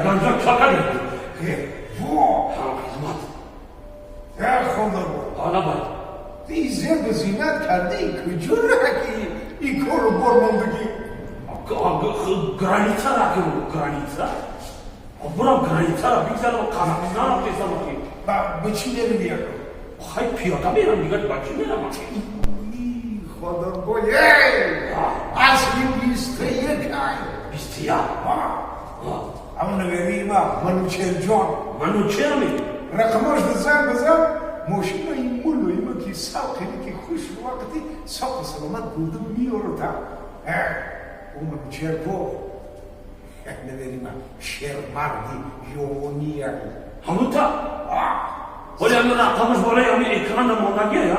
Ganjak çakar ya. Во! Hizmet. Хондо. Hala bak. Dize gızinet kendi kücüreki ikoru bormondaki. Granita rakı bu, granita. Buram granita, bir tane Kazakistan yaptıysa bakayım. Bak bıçıları diyor. Hay piyata mı yaram, dikkat bakayım yaram bakayım. Хондо boye. Askim isteye kay. İstiya. Ama vereyim ha, Manuçercan. Manu çermi. Rakamos da zambazam, moşina imulo ima ki savkeli ki kuş vakti savkı salamat buldum bir orta. O Manuçerco. Ne vereyim ha, şermardi yoğuniya. Hamuta. Öyle mi rakamız böyle ya, bir ekranda montajı ya.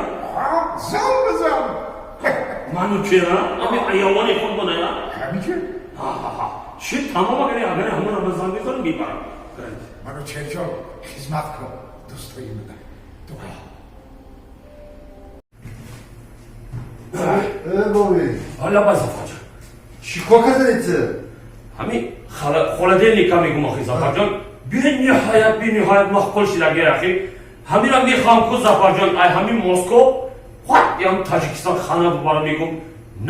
Zambazam. Manu çera, abi ayağını yapın bana ya. Tabii ki. Şey tamam gene ya, gene hamur Ramazan bir sorun bir para. Manuçercan, hizmet kıl. Dostuyum da. Dua. Bobby. Hala bazı faca. Şiko kazanıtı. Hami холодильник ками гумахи Зафарҷон бениҳоят махкул шидаги рахи ҳамира мехоҳам ку Зафарҷон ай ҳами Москов хат ям Таҷикистон хана бубарам мегум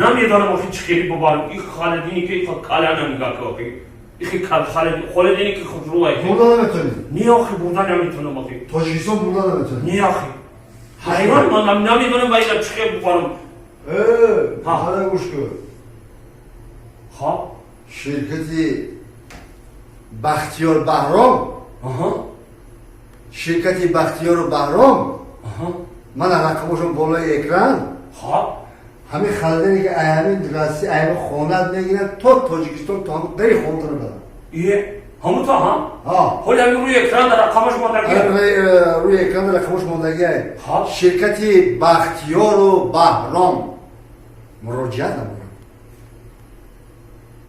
намедонам охи чӣ хели бубарам и холодильники калана мегаки охи ихи холодильники худруай Buradan da metalin. не охи бурда наметонам охи Tajikistan buradan da metalin. не охи ҳайвон ман намедонам ба ина чӣ хел бубарам Hala kuşku. ха Şirketi Bahtiyar Bahram. аҳа Şirketi Bahtiyar Bahram. аҳа Mana rakamuşum bola ekran. ха Hami halden ki ayağımın dikası ayağımı khonat negine tot Tajikistan tamam değil khonatını da. ие ҳамута ҳа Ha. ҳоли ҳами рӯи экран рақамаш мондаги Ruy ekranda rakamuşum bola Ha. Şirketi Bahtiyar Bahram. Müracaat mı?